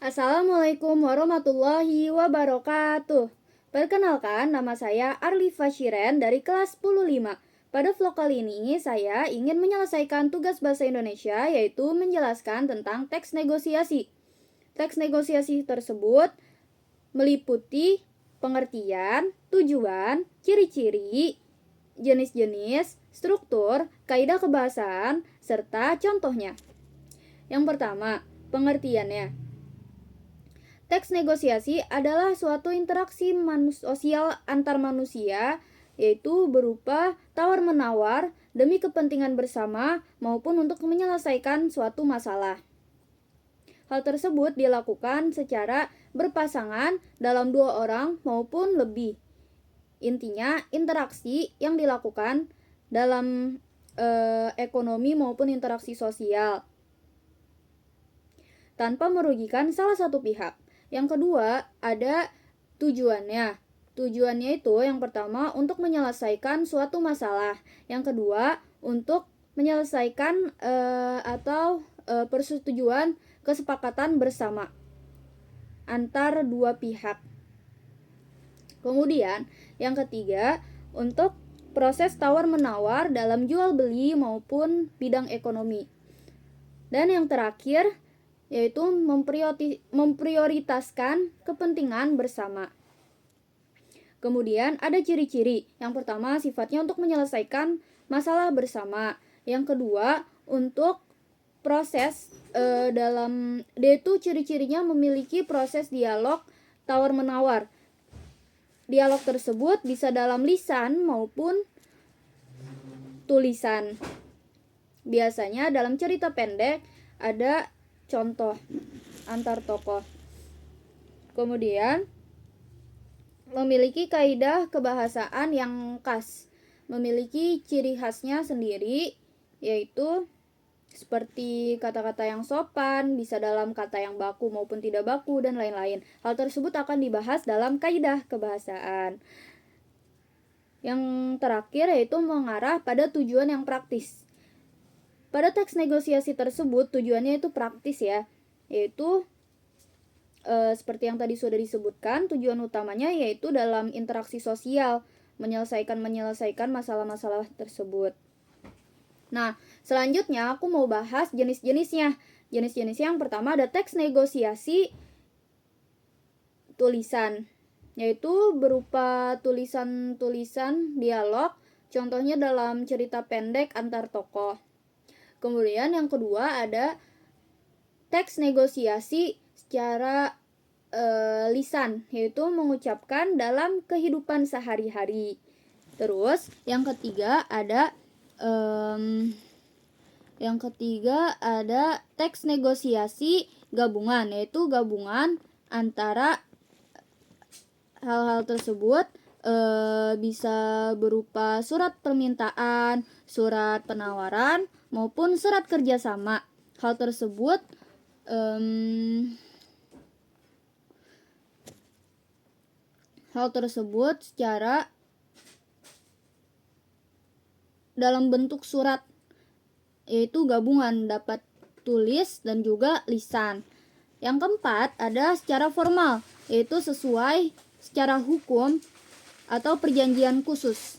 Assalamualaikum warahmatullahi wabarakatuh. Perkenalkan, nama saya Arlifa Shiren dari kelas 10-5. Pada vlog kali ini, saya ingin menyelesaikan tugas bahasa Indonesia, yaitu menjelaskan tentang teks negosiasi. Teks negosiasi tersebut meliputi pengertian, tujuan, ciri-ciri, jenis-jenis, struktur, kaidah kebahasaan, serta contohnya. Yang pertama, pengertiannya. Teks negosiasi adalah suatu interaksi sosial antar manusia, yaitu berupa tawar-menawar demi kepentingan bersama maupun untuk menyelesaikan suatu masalah. Hal tersebut dilakukan secara berpasangan dalam 2 orang maupun lebih. Intinya, interaksi yang dilakukan dalam ekonomi maupun interaksi sosial tanpa merugikan salah satu pihak. Yang kedua, ada tujuannya. Tujuannya itu yang pertama untuk menyelesaikan suatu masalah. Yang kedua, untuk menyelesaikan persetujuan kesepakatan bersama antar dua pihak. Kemudian, yang ketiga, untuk proses tawar-menawar dalam jual beli maupun bidang ekonomi. Dan yang terakhir, yaitu memprioritaskan kepentingan bersama. Kemudian ada ciri-ciri. Yang pertama, sifatnya untuk menyelesaikan masalah bersama. Yang kedua, untuk proses dia itu ciri-cirinya memiliki proses dialog tawar-menawar. Dialog tersebut bisa dalam lisan maupun tulisan. Biasanya dalam cerita pendek ada contoh antar tokoh. Kemudian memiliki kaidah kebahasaan yang khas, memiliki ciri khasnya sendiri, yaitu seperti kata-kata yang sopan, bisa dalam kata yang baku maupun tidak baku, dan lain-lain. Hal tersebut akan dibahas dalam kaidah kebahasaan. Yang terakhir yaitu mengarah pada tujuan yang praktis. Pada teks negosiasi tersebut tujuannya itu praktis ya, yaitu seperti yang tadi sudah disebutkan, tujuan utamanya yaitu dalam interaksi sosial, menyelesaikan masalah-masalah tersebut. Nah, selanjutnya aku mau bahas jenis-jenisnya. Jenis-jenisnya yang pertama ada teks negosiasi tulisan, yaitu berupa tulisan-tulisan dialog, contohnya dalam cerita pendek antar tokoh. Kemudian yang kedua ada teks negosiasi secara lisan, yaitu mengucapkan dalam kehidupan sehari-hari. Terus yang ketiga ada teks negosiasi gabungan, yaitu gabungan antara hal-hal tersebut bisa berupa surat permintaan, surat penawaran, maupun surat kerjasama. Hal tersebut secara dalam bentuk surat, yaitu gabungan dapat tulis dan juga lisan. Yang keempat ada secara formal, yaitu sesuai secara hukum atau perjanjian khusus.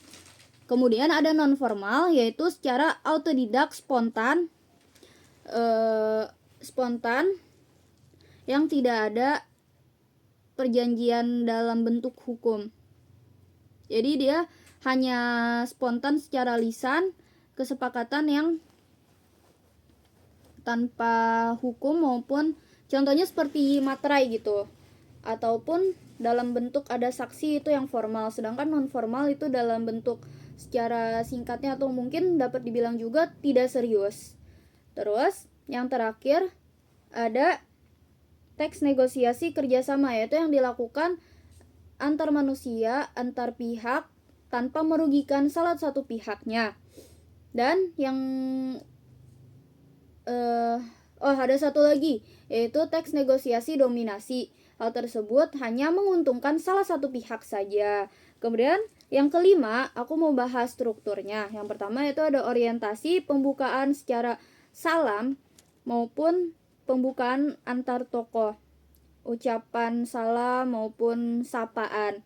Kemudian ada non formal, yaitu secara autodidak spontan yang tidak ada perjanjian dalam bentuk hukum. Jadi dia hanya spontan secara lisan, kesepakatan yang tanpa hukum maupun contohnya seperti materai gitu. Ataupun dalam bentuk ada saksi, itu yang formal. Sedangkan non formal itu dalam bentuk secara singkatnya atau mungkin dapat dibilang juga tidak serius. Terus yang terakhir ada teks negosiasi kerjasama, yaitu yang dilakukan antar manusia, antar pihak tanpa merugikan salah satu pihaknya. Dan yang ada satu lagi, yaitu teks negosiasi dominasi. Hal tersebut hanya menguntungkan salah satu pihak saja. Kemudian yang kelima, aku mau bahas strukturnya. Yang pertama itu ada orientasi, pembukaan secara salam maupun pembukaan antar tokoh. ucapan salam maupun sapaan.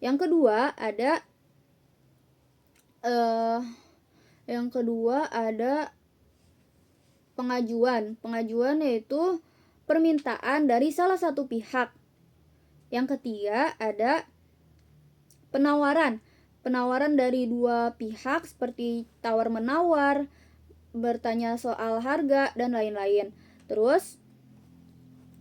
Yang kedua ada pengajuan. Pengajuan yaitu permintaan dari salah satu pihak. Yang ketiga ada penawaran. Penawaran dari dua pihak seperti tawar-menawar, bertanya soal harga, dan lain-lain. Terus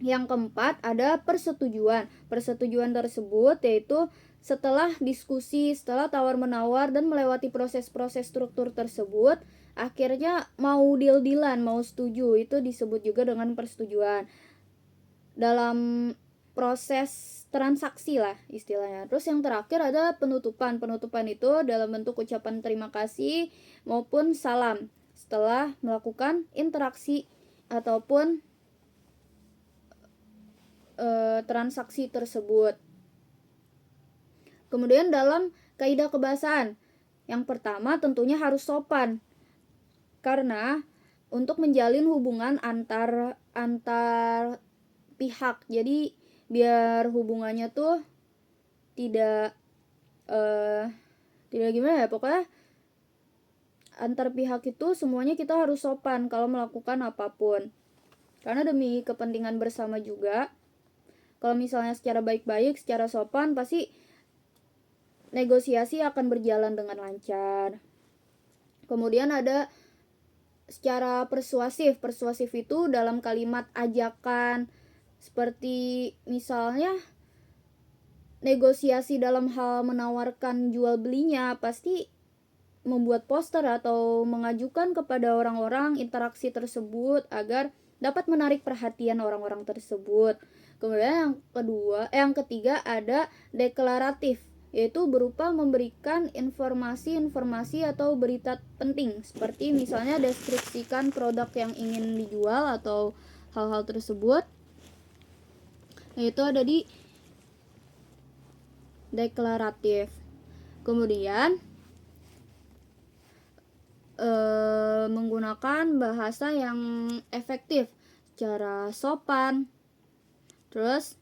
yang keempat ada persetujuan. Persetujuan tersebut yaitu setelah diskusi, setelah tawar-menawar dan melewati proses-proses struktur tersebut, akhirnya mau deal-dealan, mau setuju, itu disebut juga dengan persetujuan. Dalam proses transaksi lah istilahnya. Terus yang terakhir ada penutupan. Penutupan itu dalam bentuk ucapan terima kasih maupun salam setelah melakukan interaksi ataupun transaksi tersebut. Kemudian dalam kaidah kebahasaan, yang pertama tentunya harus sopan, karena untuk menjalin hubungan antar pihak, jadi biar hubungannya tuh tidak gimana ya, pokoknya antar pihak itu semuanya kita harus sopan kalau melakukan apapun, karena demi kepentingan bersama juga. Kalau misalnya secara baik-baik, secara sopan, pasti negosiasi akan berjalan dengan lancar. Kemudian ada secara persuasif. Persuasif itu dalam kalimat ajakan, seperti misalnya negosiasi dalam hal menawarkan jual belinya, pasti membuat poster atau mengajukan kepada orang-orang interaksi tersebut agar dapat menarik perhatian orang-orang tersebut. Kemudian yang ketiga ada deklaratif, yaitu berupa memberikan informasi atau berita penting, seperti misalnya deskripsikan produk yang ingin dijual atau hal-hal tersebut, yaitu ada di deklaratif. Kemudian menggunakan bahasa yang efektif, secara sopan, terus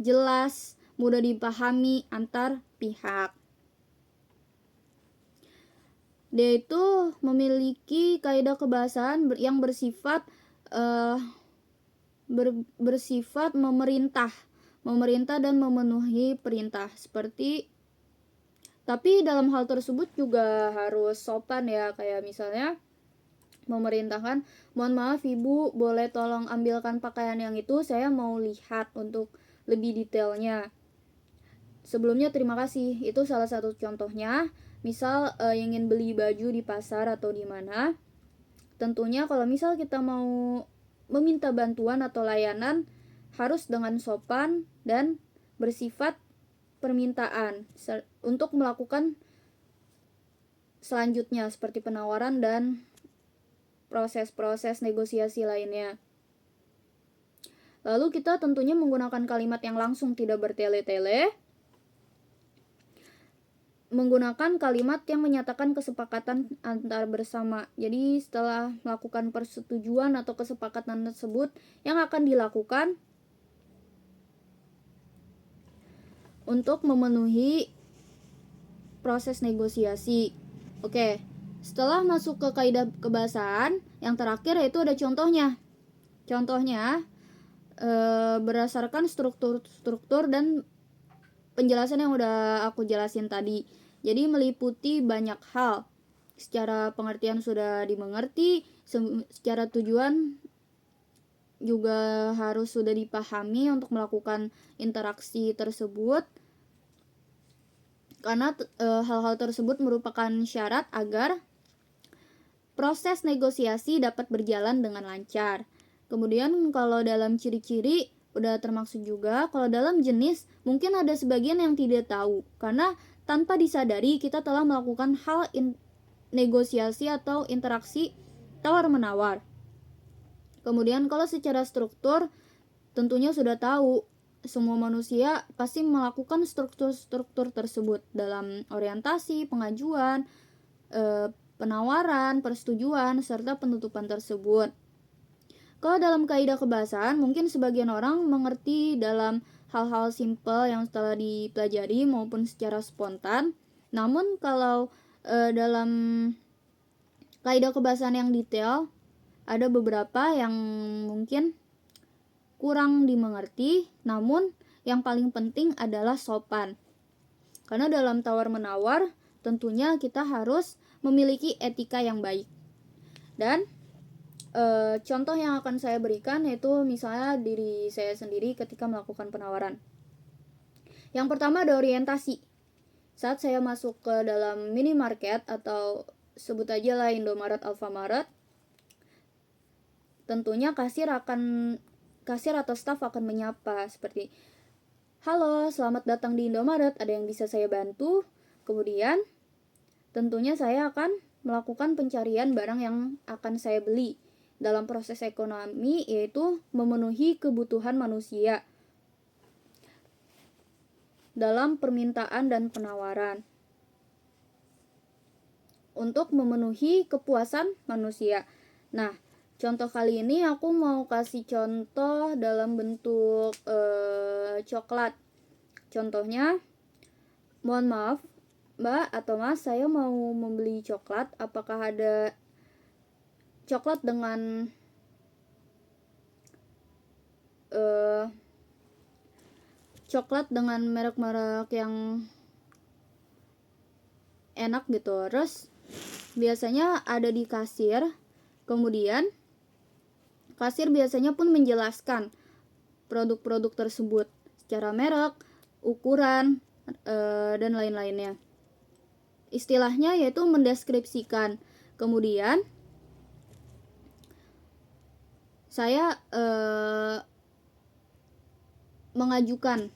jelas, mudah dipahami antar pihak. Dia itu memiliki kaidah kebahasaan yang bersifat bersifat memerintah dan memenuhi perintah, tapi dalam hal tersebut juga harus sopan ya, kayak misalnya memerintahkan, mohon maaf ibu, boleh tolong ambilkan pakaian yang itu, saya mau lihat untuk lebih detailnya. Sebelumnya terima kasih. Itu salah satu contohnya. Misal ingin beli baju di pasar atau di mana, tentunya kalau misal kita mau meminta bantuan atau layanan, harus dengan sopan dan bersifat permintaan untuk melakukan selanjutnya seperti penawaran dan proses-proses negosiasi lainnya. Lalu kita tentunya menggunakan kalimat yang langsung, tidak bertele-tele. Menggunakan kalimat yang menyatakan kesepakatan antar bersama. Jadi setelah melakukan persetujuan atau kesepakatan tersebut, yang akan dilakukan untuk memenuhi proses negosiasi. Oke, setelah masuk ke kaidah kebahasaan, yang terakhir yaitu ada contohnya. Contohnya berdasarkan struktur dan penjelasan yang udah aku jelasin tadi. Jadi meliputi banyak hal. Secara pengertian sudah dimengerti, secara tujuan juga harus sudah dipahami untuk melakukan interaksi tersebut, karena hal-hal tersebut merupakan syarat agar proses negosiasi dapat berjalan dengan lancar. Kemudian kalau dalam ciri-ciri udah termaksud juga. Kalau dalam jenis mungkin ada sebagian yang tidak tahu, karena tanpa disadari kita telah melakukan hal negosiasi atau interaksi tawar-menawar. Kemudian kalau secara struktur tentunya sudah tahu, semua manusia pasti melakukan struktur tersebut dalam orientasi, pengajuan, penawaran, persetujuan, serta penutupan tersebut. Kalau dalam kaidah kebahasaan, mungkin sebagian orang mengerti dalam hal-hal simpel yang setelah dipelajari maupun secara spontan. Namun kalau dalam kaidah kebahasaan yang detail, ada beberapa yang mungkin kurang dimengerti, namun yang paling penting adalah sopan. Karena dalam tawar-menawar, tentunya kita harus memiliki etika yang baik. Dan contoh yang akan saya berikan yaitu misalnya diri saya sendiri ketika melakukan penawaran. Yang pertama ada orientasi. Saat saya masuk ke dalam minimarket atau sebut aja lah Indomaret, Alfamaret, tentunya kasir atau staf akan menyapa seperti, "Halo, selamat datang di Indomaret, ada yang bisa saya bantu?" Kemudian tentunya saya akan melakukan pencarian barang yang akan saya beli. Dalam proses ekonomi yaitu memenuhi kebutuhan manusia dalam permintaan dan penawaran untuk memenuhi kepuasan manusia. Nah, contoh kali ini aku mau kasih contoh dalam bentuk coklat. Contohnya, mohon maaf Mbak atau Mas, saya mau membeli coklat. Apakah ada coklat dengan merek-merek yang enak gitu. Terus biasanya ada di kasir. Kemudian kasir biasanya pun menjelaskan produk-produk tersebut secara merek, ukuran, dan lain-lainnya. Istilahnya yaitu mendeskripsikan. Kemudian saya mengajukan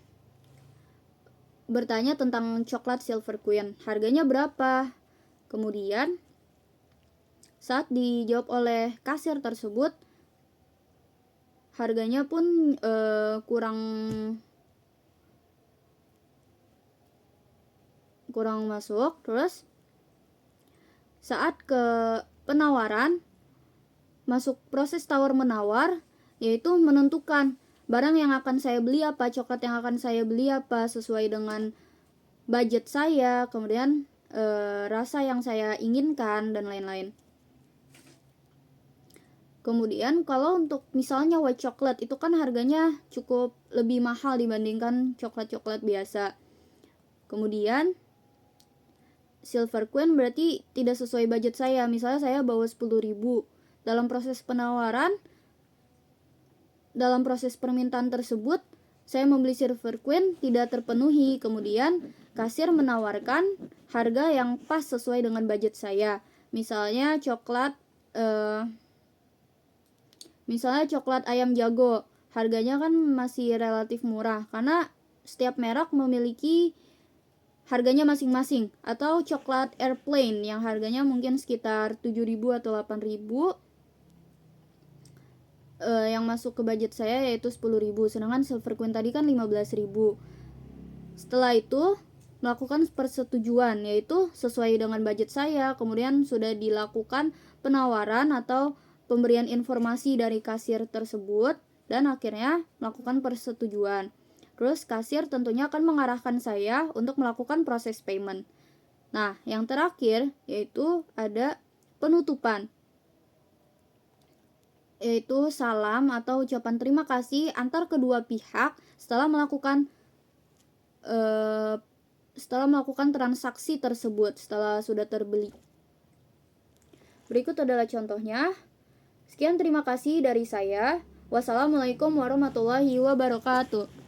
bertanya tentang coklat Silver Queen, harganya berapa? Kemudian saat dijawab oleh kasir tersebut, harganya pun kurang masuk. Terus saat ke penawaran, masuk proses tawar menawar, yaitu menentukan barang yang akan saya beli apa, coklat yang akan saya beli apa, sesuai dengan budget saya, kemudian rasa yang saya inginkan, dan lain-lain. Kemudian kalau untuk misalnya white chocolate itu kan harganya cukup lebih mahal dibandingkan coklat-coklat biasa. Kemudian Silver Queen berarti tidak sesuai budget saya. Misalnya saya bawa 10.000. Dalam proses penawaran, dalam proses permintaan tersebut, saya membeli Silver Queen tidak terpenuhi. Kemudian kasir menawarkan harga yang pas sesuai dengan budget saya. Misalnya coklat ayam jago, harganya kan masih relatif murah karena setiap merek memiliki harganya masing-masing. Atau coklat airplane yang harganya mungkin sekitar 7.000 atau 8.000, yang masuk ke budget saya yaitu 10.000, sedangkan Silver Queen tadi kan 15.000. Setelah itu melakukan persetujuan, yaitu sesuai dengan budget saya. Kemudian sudah dilakukan penawaran atau pemberian informasi dari kasir tersebut, dan akhirnya melakukan persetujuan. Terus kasir tentunya akan mengarahkan saya untuk melakukan proses payment. Nah, yang terakhir yaitu ada penutupan, yaitu salam atau ucapan terima kasih antar kedua pihak setelah melakukan transaksi tersebut, setelah sudah terbeli. Berikut adalah contohnya. Sekian, terima kasih dari saya. Wassalamualaikum warahmatullahi wabarakatuh.